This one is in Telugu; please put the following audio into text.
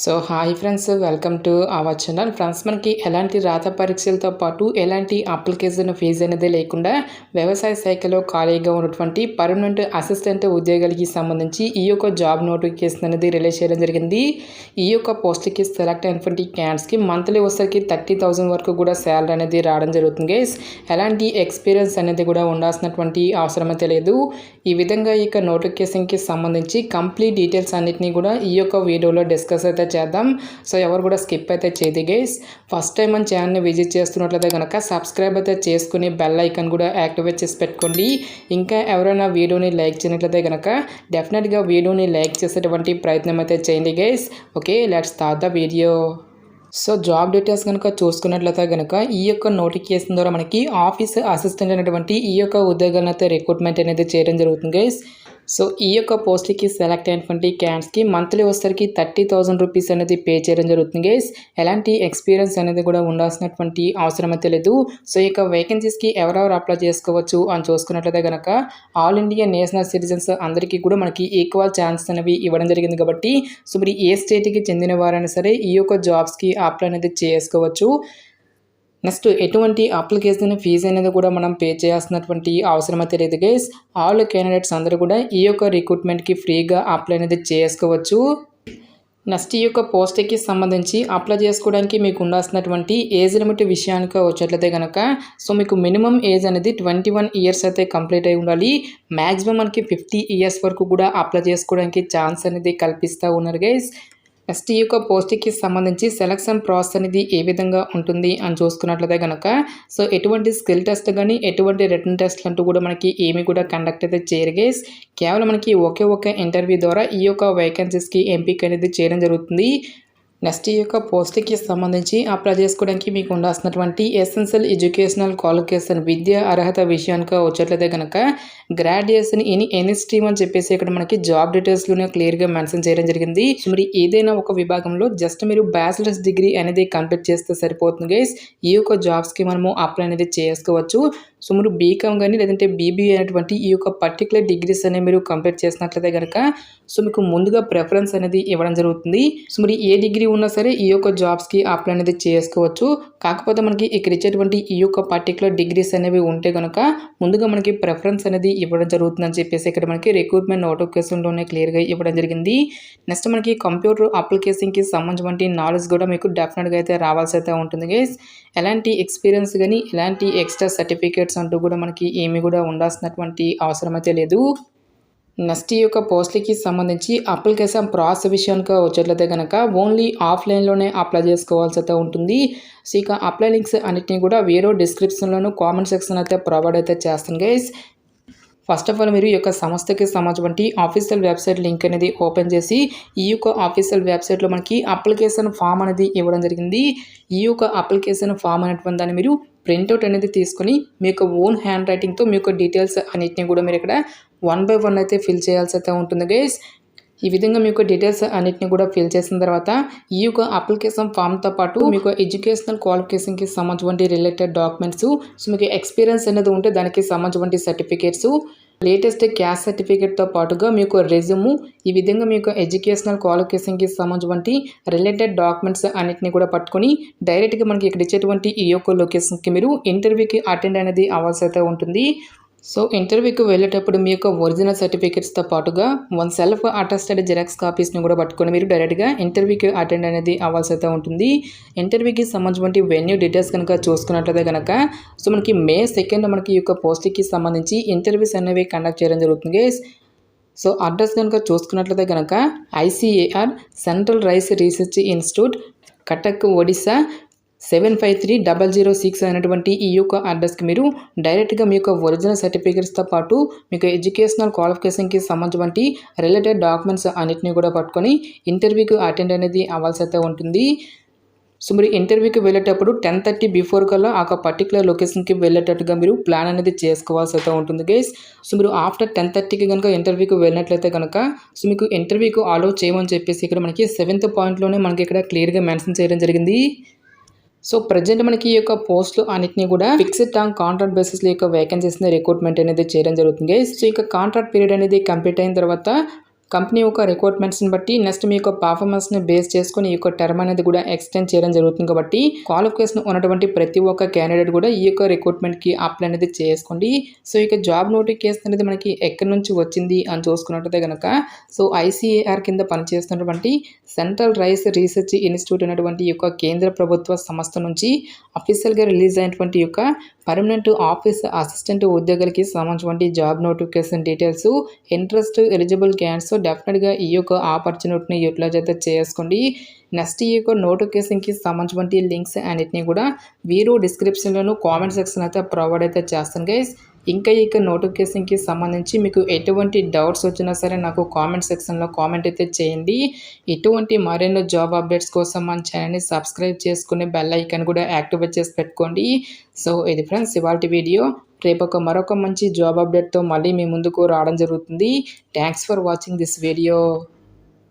So hi friends, welcome to our channel. Friends, మనకి ఎలాంటి రాత పరీక్షలతో పాటు ఎలాంటి అప్లికేషన్ ఫీజు అనేది లేకుండా వ్యవసాయ శాఖలో ఖాళీగా ఉన్నటువంటి పర్మనెంట్ అసిస్టెంట్ ఉద్యోగాలకి సంబంధించి ఈ యొక్క జాబ్ నోటిఫికేషన్ అనేది రిలీజ్ చేయడం జరిగింది. ఈ యొక్క పోస్ట్కి సెలెక్ట్ అయినటువంటి క్యాండిడేట్స్కి మంత్లీ వచ్చరికి 30,000 వరకు కూడా శాలరీ అనేది రావడం జరుగుతుంది గైస్. ఎలాంటి ఎక్స్పీరియన్స్ అనేది కూడా ఉండాల్సినటువంటి అవసరం అయితే లేదు. ఈ విధంగా ఈ యొక్క నోటిఫికేషన్కి సంబంధించి కంప్లీట్ డీటెయిల్స్ అన్నిటినీ కూడా ఈ యొక్క వీడియోలో డిస్కస్ అయితే చేద్దాం. సో ఎవరు కూడా స్కిప్ అయితే చేయదు గైస్. ఫస్ట్ టైం మన ఛానల్ని విజిట్ చేస్తున్నట్లయితే కనుక సబ్స్క్రైబ్ అయితే చేసుకుని బెల్ ఐకాన్ కూడా యాక్టివేట్ చేసి పెట్టుకోండి. ఇంకా ఎవరైనా వీడియోని లైక్ చేయనట్లయితే కనుక డెఫినెట్గా వీడియోని లైక్ చేసేటువంటి ప్రయత్నం అయితే చేయండి guys. Okay, let's start the video. So job details కనుక చూసుకున్నట్లయితే కనుక ఈ యొక్క నోటిఫికేషన్ ద్వారా మనకి ఆఫీస్ అసిస్టెంట్ అనేటువంటి ఈ యొక్క ఉద్యోగాలను అయితే రిక్రూట్మెంట్ అనేది చేయడం జరుగుతుంది గైస్. సో ఈ యొక్క పోస్ట్కి సెలెక్ట్ అయినటువంటి క్యాండిడేట్స్కి మంత్లీ వచ్చేసరికి 30,000 రూపీస్ అనేది పే చేయడం జరుగుతుంది గైస్. ఎలాంటి ఎక్స్పీరియన్స్ అనేది కూడా ఉండాల్సినటువంటి అవసరం అయితే లేదు. సో ఈ యొక్క వేకెన్సీస్కి ఎవరెవరు అప్లై చేసుకోవచ్చు అని చూసుకున్నట్లయితే కనుక ఆల్ ఇండియా నేషనల్ సిటిజన్స్ అందరికీ కూడా మనకి ఈక్వల్ ఛాన్సెస్ అనేవి ఇవ్వడం జరిగింది కాబట్టి సో మరి ఏ స్టేట్కి చెందిన వారైనా సరే ఈ యొక్క జాబ్స్కి అప్లై అనేది చేసుకోవచ్చు. నెక్స్ట్ ఎటువంటి అప్లికేషన్ ఫీజు అనేది కూడా మనం పే చేయాల్సినటువంటి అవసరం అయితే లేదు గైస్. ఆల్ క్యాండిడేట్స్ అందరూ కూడా ఈ యొక్క రిక్రూట్మెంట్కి ఫ్రీగా అప్లై అనేది చేసుకోవచ్చు. నెక్స్ట్ ఈ యొక్క పోస్ట్కి సంబంధించి అప్లై చేసుకోవడానికి మీకు ఉండాల్సినటువంటి ఏజ్ లిమిట్ విషయానికి వచ్చేట్లయితే కనుక సో మీకు మినిమం ఏజ్ అనేది 21 ఇయర్స్ అయితే కంప్లీట్ అయి ఉండాలి. మ్యాక్సిమం మనకి 50 ఇయర్స్ వరకు కూడా అప్లై చేసుకోవడానికి ఛాన్స్ అనేది కల్పిస్తూ ఉన్నారు గైస్. నెక్స్ట్ ఈ యొక్క పోస్ట్కి సంబంధించి సెలక్షన్ ప్రాసెస్ అనేది ఏ విధంగా ఉంటుంది అని చూసుకున్నట్లయితే కనుక సో ఎటువంటి స్కిల్ టెస్ట్ కానీ ఎటువంటి రిటర్న్ టెస్ట్ అంటూ కూడా మనకి ఏమి కూడా కండక్ట్ అయితే చేయరు గైస్. కేవలం మనకి ఒకే ఇంటర్వ్యూ ద్వారా ఈ యొక్క వేకెన్సీస్కి ఎంపిక అనేది చేయడం జరుగుతుంది. నెక్స్ట్ ఈ యొక్క పోస్ట్కి సంబంధించి అప్లై చేసుకోవడానికి మీకు ఉండాల్సినటువంటి ఎసెన్షియల్ ఎడ్యుకేషనల్ క్వాలిఫికేషన్ విద్యా అర్హత విషయానికి వచ్చేట్లయితే కనుక గ్రాడ్యుయేషన్ ఇన్ ఎనీ స్ట్రీమ్ అని చెప్పేసి ఇక్కడ మనకి జాబ్ డీటెయిల్స్లోనే క్లియర్గా మెన్షన్ చేయడం జరిగింది. మరి ఏదైనా ఒక విభాగంలో జస్ట్ మీరు బ్యాచిలర్స్ డిగ్రీ అనేది కంప్లీట్ చేస్తే సరిపోతుంది గైస్. ఈ యొక్క జాబ్స్కి మనము అప్లై అనేది చేసుకోవచ్చు. సో మీరు బీకామ్ కానీ లేదంటే బీబీఏ అనేటువంటి ఈ యొక్క పర్టికులర్ డిగ్రీస్ అనేవి మీరు కంప్లీట్ చేసినట్లయితే కనుక సో మీకు ముందుగా ప్రిఫరెన్స్ అనేది ఇవ్వడం జరుగుతుంది. సో మరి ఏ డిగ్రీ ఉన్నా సరే ఈ యొక్క జాబ్స్కి అప్లై అనేది చేసుకోవచ్చు. కాకపోతే మనకి ఇక్కడ ఇచ్చేటువంటి ఈ యొక్క పర్టికులర్ డిగ్రీస్ అనేవి ఉంటే కనుక ముందుగా మనకి ప్రిఫరెన్స్ అనేది ఇవ్వడం జరుగుతుందని చెప్పేసి ఇక్కడ మనకి రిక్రూట్మెంట్ నోటిఫికేషన్లోనే క్లియర్గా ఇవ్వడం జరిగింది. నెక్స్ట్ మనకి కంప్యూటర్ అప్లికేషన్కి సంబంధించిన నాలెడ్జ్ కూడా మీకు డెఫినెట్గా అయితే రావాల్సి అయితే ఉంటుంది గైస్. ఎలాంటి ఎక్స్పీరియన్స్ కానీ ఎలాంటి ఎక్స్ట్రా సర్టిఫికేట్స్ అంటూ కూడా మనకి ఏమి కూడా ఉండాల్సినటువంటి అవసరం అయితే లేదు. నెక్స్ట్ ఈ యొక్క పోస్ట్లకి సంబంధించి అప్లికేషన్ ప్రాసెస్ విషయానికి వచ్చేట్లయితే కనుక ఓన్లీ ఆఫ్లైన్లోనే అప్లై చేసుకోవాల్సి అయితే ఉంటుంది. సో ఇక అప్లై లింక్స్ అన్నిటిని కూడా వీడియో డిస్క్రిప్షన్లోను కామెంట్ సెక్షన్ అయితే ప్రొవైడ్ అయితే చేస్తాను గైస్. ఫస్ట్ ఆఫ్ ఆల్ మీరు ఈ యొక్క సంస్థకి సంబంధించి ఆఫీషియల్ వెబ్సైట్ లింక్ అనేది ఓపెన్ చేసి ఈ యొక్క ఆఫీషియల్ వెబ్సైట్లో మనకి అప్లికేషన్ ఫామ్ అనేది ఇవ్వడం జరిగింది. ఈ యొక్క అప్లికేషన్ ఫామ్ అనేటువంటి దాన్ని మీరు ప్రింట్అవుట్ అనేది తీసుకొని మీ యొక్క ఓన్ హ్యాండ్ రైటింగ్తో మీ యొక్క డీటెయిల్స్ అన్నిటిని కూడా మీరు ఇక్కడ 1 by 1 అయితే ఫిల్ చేయాల్సి అయితే ఉంటుంది గైస్. ఈ విధంగా మీకు డీటెయిల్స్ అన్నిటిని కూడా ఫిల్ చేసిన తర్వాత ఈ యొక్క అప్లికేషన్ ఫామ్తో పాటు మీకు ఎడ్యుకేషనల్ క్వాలిఫికేషన్కి సంబంధించిన రిలేటెడ్ డాక్యుమెంట్స్ సో మీకు ఎక్స్పీరియన్స్ అనేది ఉంటే దానికి సంబంధించిన సర్టిఫికేట్స్ లేటెస్ట్ క్యాస్ట్ సర్టిఫికేట్తో పాటుగా మీకు రెజ్యూమ్ ఈ విధంగా మీకు ఎడ్యుకేషనల్ క్వాలిఫికేషన్కి సంబంధించి రిలేటెడ్ డాక్యుమెంట్స్ అన్నిటిని కూడా పట్టుకొని డైరెక్ట్గా మనకి ఇక్కడ ఇచ్చేటువంటి ఈ యొక్క లొకేషన్కి మీరు ఇంటర్వ్యూకి అటెండ్ అనేది అవ్వాల్సి అయితే ఉంటుంది. సో ఇంటర్వ్యూకి వెళ్ళేటప్పుడు మీ యొక్క ఒరిజినల్ సర్టిఫికేట్స్తో పాటుగా 1 సెల్ఫ్ అటెస్టెడ్ జిరాక్స్ కాపీస్ని కూడా పట్టుకొని మీరు డైరెక్ట్గా ఇంటర్వ్యూకి అటెండ్ అనేది అవ్వాల్సి అయితే ఉంటుంది. ఇంటర్వ్యూకి సంబంధించిన వెన్యూ డీటెయిల్స్ కనుక చూసుకున్నట్లయితే కనుక సో మనకి May 2 మనకి ఈ యొక్క పోస్ట్కి సంబంధించి ఇంటర్వ్యూస్ అనేవి కండక్ట్ చేయడం జరుగుతుంది. సో అడ్రస్ కనుక చూసుకున్నట్లయితే కనుక ICAR central rice research institute Cuttack Odisha 753006 అనేటువంటి ఈ యొక్క అడ్రస్కి మీరు డైరెక్ట్గా మీ యొక్క ఒరిజినల్ సర్టిఫికేట్స్తో పాటు మీకు ఎడ్యుకేషనల్ క్వాలిఫికేషన్కి సంబంధించి రిలేటెడ్ డాక్యుమెంట్స్ అన్నిటిని కూడా పట్టుకొని ఇంటర్వ్యూకి అటెండ్ అనేది అవ్వాల్సి అయితే ఉంటుంది. సో మీరు ఇంటర్వ్యూకి వెళ్ళేటప్పుడు 10:30 బిఫోర్ కల్లా ఆ పర్టికులర్ లొకేషన్కి వెళ్ళేటట్టుగా మీరు ప్లాన్ అనేది చేసుకోవాల్సి అయితే ఉంటుంది గైస్. సో మీరు ఆఫ్టర్ 10:30కి కనుక ఇంటర్వ్యూకి వెళ్ళినట్లయితే కనుక సో మీకు ఇంటర్వ్యూకి అలౌ చేయమని చెప్పేసి ఇక్కడ మనకి 7th పాయింట్లోనే మనకి ఇక్కడ క్లియర్గా మెన్షన్ చేయడం జరిగింది. సో ప్రజెంట్ మనకి ఈ యొక్క పోస్టులు అన్నిటిని కూడా ఫిక్స్డ్ టర్మ్ కాంట్రాక్ట్ బేసిస్ యొక్క వేకెన్సీస్ని రిక్రూట్మెంట్ అనేది చేయడం జరుగుతుంది. సో ఇక కాంట్రాక్ట్ పీరియడ్ అనేది కంప్లీట్ అయిన తర్వాత కంపెనీ యొక్క రిక్రూట్మెంట్స్ని బట్టి నెక్స్ట్ మీ యొక్క పర్ఫార్మెన్స్ని బేస్ చేసుకొని ఈ యొక్క టర్మ్ అనేది కూడా ఎక్స్టెండ్ చేయడం జరుగుతుంది కాబట్టి క్వాలిఫికేషన్ ఉన్నటువంటి ప్రతి ఒక్క క్యాండిడేట్ కూడా ఈ యొక్క రిక్రూట్మెంట్కి అప్లై అనేది చేసుకోండి. సో ఇక జాబ్ నోటిఫికేషన్ అనేది మనకి ఎక్కడి నుంచి వచ్చింది అని చూసుకున్నట్టయితే కనుక సో ఐసీఏఆర్ కింద పనిచేస్తున్నటువంటి సెంట్రల్ రైస్ రీసెర్చ్ ఇన్స్టిట్యూట్ అనేటువంటి ఈ యొక్క కేంద్ర ప్రభుత్వ సంస్థ నుంచి అఫీషియల్గా రిలీజ్ అయినటువంటి యొక్క పర్మనెంట్ ఆఫీస్ అసిస్టెంట్ ఉద్యోగులకి సంబంధించినటువంటి job notification details interest eligible candidates డెఫినెట్గా ఈ యొక్క ఆపర్చునిటీని యూటిలైజ్ అయితే చేసుకోండి. నెక్స్ట్ ఈ యొక్క నోటిఫికేషన్కి సంబంధించినటువంటి లింక్స్ అన్నిటిని కూడా వీడియో డిస్క్రిప్షన్లోను కామెంట్ సెక్షన్ అయితే ప్రొవైడ్ అయితే చేస్తాను గైస్. ఇంకా ఈ యొక్క నోటిఫికేషన్కి సంబంధించి మీకు ఎటువంటి డౌట్స్ వచ్చినా సరే నాకు కామెంట్ సెక్షన్లో కామెంట్ అయితే చేయండి. ఇటువంటి మరెన్నో జాబ్ అప్డేట్స్ కోసం మన ఛానల్ని సబ్స్క్రైబ్ చేసుకుని బెల్ ఐకాన్ కూడా యాక్టివేట్ చేసి పెట్టుకోండి. సో ఇది ఫ్రెండ్స్ ఇవాల్టి వీడియో. రేపు మరొక మంచి జాబ్ అప్డేట్తో మళ్ళీ మీ ముందుకు రావడం జరుగుతుంది. Thanks for watching this video.